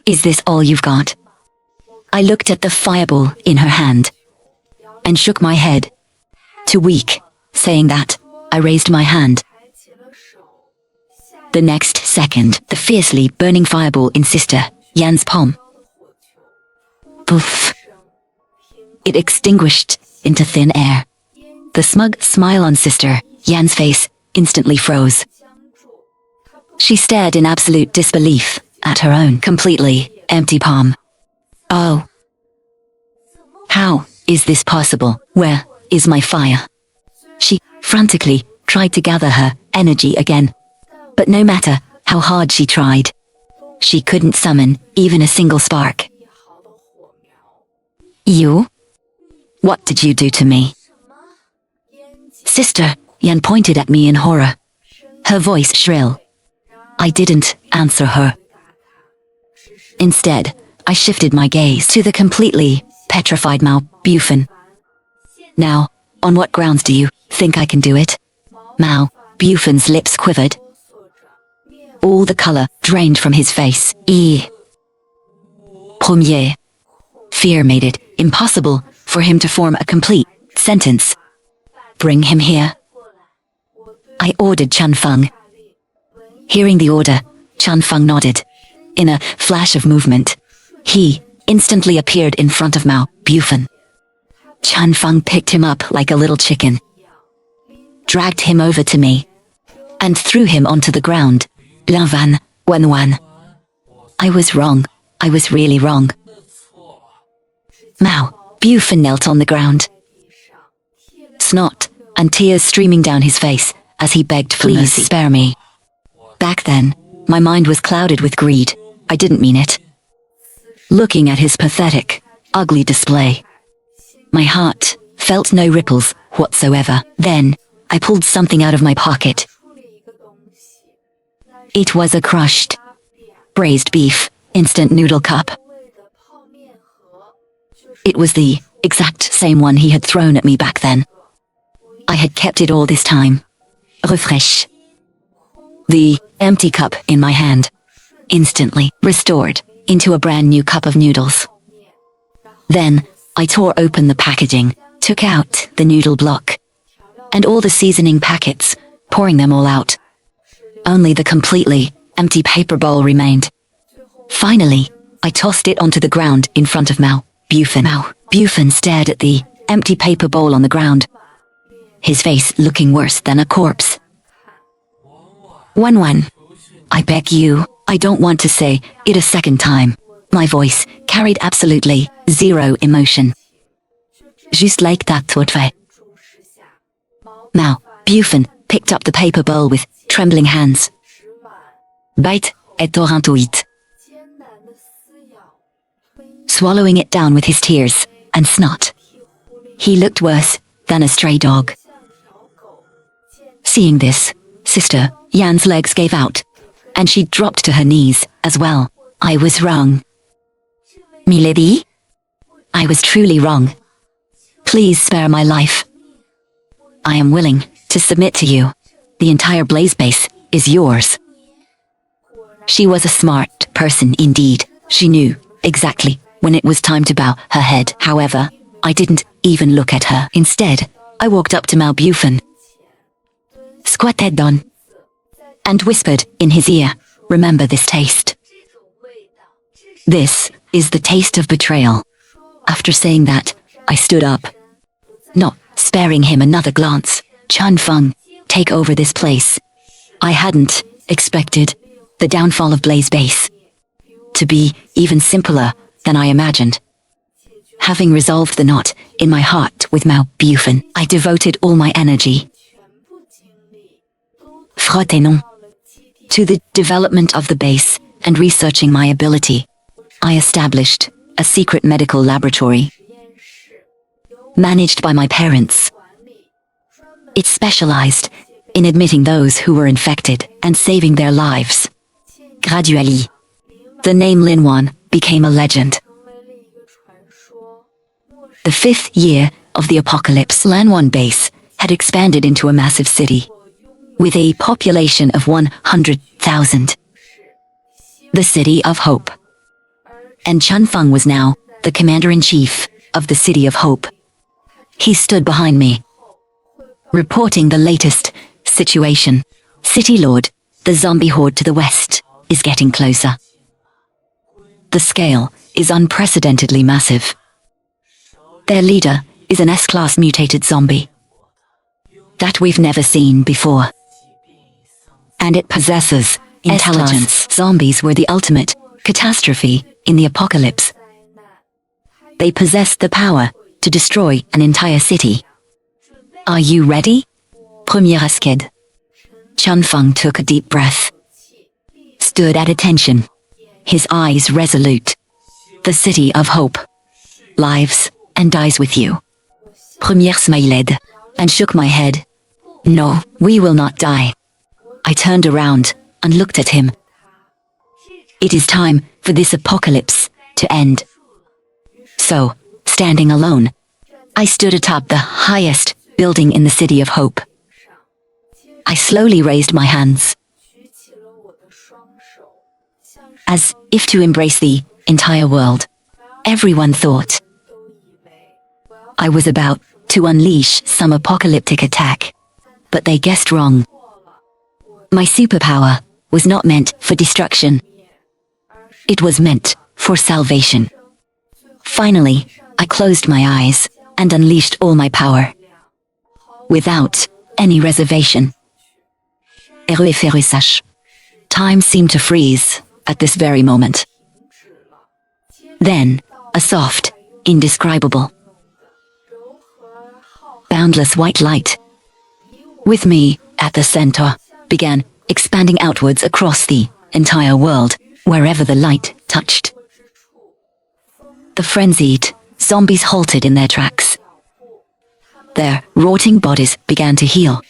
Is this all you've got? I looked at the fireball in her hand and shook my head. Too weak. Saying that, I raised my hand. The next second, the fiercely burning fireball in Sister Yan's palm. Poof. It extinguished into thin air. The smug smile on Sister Yan's face instantly froze. She stared in absolute disbelief at her own completely empty palm. Oh. How is this possible? Where is my fire? She frantically tried to gather her energy again. But no matter how hard she tried, she couldn't summon even a single spark. You? What did you do to me? Sister Yan pointed at me in horror, her voice shrill. I didn't answer her. Instead, I shifted my gaze to the completely petrified Mao Bufan. Now, on what grounds do you think I can do it? Mao Bufan's lips quivered. All the color drained from his face. Premier. Fear made it impossible for him to form a complete sentence. Bring him here. I ordered Chun Feng. Hearing the order, Chun Feng nodded. In a flash of movement, he instantly appeared in front of Mao Bufan. Chun Feng picked him up like a little chicken, dragged him over to me, and threw him onto the ground. Lan Wan. I was wrong. I was really wrong. Mao Bufan knelt on the ground, snot and tears streaming down his face as he begged for mercy. Please spare me. Back then, my mind was clouded with greed. I didn't mean it. Looking at his pathetic, ugly display, my heart felt no ripples whatsoever. Then, I pulled something out of my pocket. It was a crushed, braised beef, instant noodle cup. It was the exact same one he had thrown at me back then. I had kept it all this time. Refresh. The empty cup in my hand, instantly restored into a brand new cup of noodles. Then, I tore open the packaging, took out the noodle block, and all the seasoning packets, pouring them all out. Only the completely empty paper bowl remained. Finally, I tossed it onto the ground in front of Mao Bufan. Mao Bufan stared at the empty paper bowl on the ground, his face looking worse than a corpse. Wan, I beg you, I don't want to say it a second time. My voice carried absolutely zero emotion. Juste like that, tout fait. Mao Bufan picked up the paper bowl with trembling hands. Bite et torrentoit. Swallowing it down with his tears and snot. He looked worse than a stray dog. Seeing this, Sister Yan's legs gave out, and she dropped to her knees as well. I was wrong. Milady? I was truly wrong. Please spare my life. I am willing to submit to you. The entire blaze base is yours. She was a smart person indeed. She knew exactly when it was time to bow her head. However, I didn't even look at her. Instead, I walked up to Mao Bufan, squatted down, and whispered in his ear, remember this taste. This is the taste of betrayal. After saying that, I stood up, not sparing him another glance. Chun Feng, take over this place. I hadn't expected the downfall of Blaze Base to be even simpler than I imagined. Having resolved the knot in my heart with Mao Bufan, I devoted all my energy, frottement, to the development of the base and researching my ability. I established a secret medical laboratory, managed by my parents. It specialized in admitting those who were infected and saving their lives. Gradually, the name Linwan became a legend. The 5th year of the apocalypse, Lanwan base had expanded into a massive city, with a population of 100,000. The City of Hope. And Chun Feng was now the commander-in-chief of the City of Hope. He stood behind me, reporting the latest situation. City Lord, the zombie horde to the west, is getting closer. The scale is unprecedentedly massive. Their leader is an S-class mutated zombie that we've never seen before. And it possesses intelligence. Zombies were the ultimate catastrophe in the apocalypse. They possessed the power to destroy an entire city. Are you ready? Première escade. Chun Feng took a deep breath, stood at attention, his eyes resolute. The City of Hope lives and dies with you. Première smiled, and shook my head. No, we will not die. I turned around and looked at him. It is time for this apocalypse to end. So, standing alone, I stood atop the highest building in the City of Hope. I slowly raised my hands, as if to embrace the entire world. Everyone thought I was about to unleash some apocalyptic attack, but they guessed wrong. My superpower was not meant for destruction. It was meant for salvation. Finally, I closed my eyes and unleashed all my power, without any reservation. Time seemed to freeze at this very moment. Then, a soft, indescribable, boundless white light, with me at the center, began expanding outwards across the entire world, wherever the light touched. The frenzied zombies halted in their tracks. Their rotting bodies began to heal.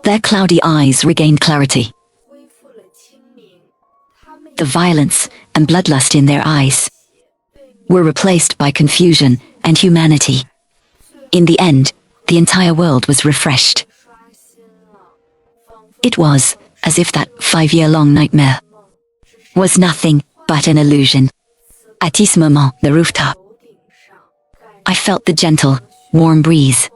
Their cloudy eyes regained clarity. The violence and bloodlust in their eyes were replaced by confusion and humanity. In the end, the entire world was refreshed. It was as if that 5-year-long nightmare was nothing but an illusion. At this moment, the rooftop, I felt the gentle, warm breeze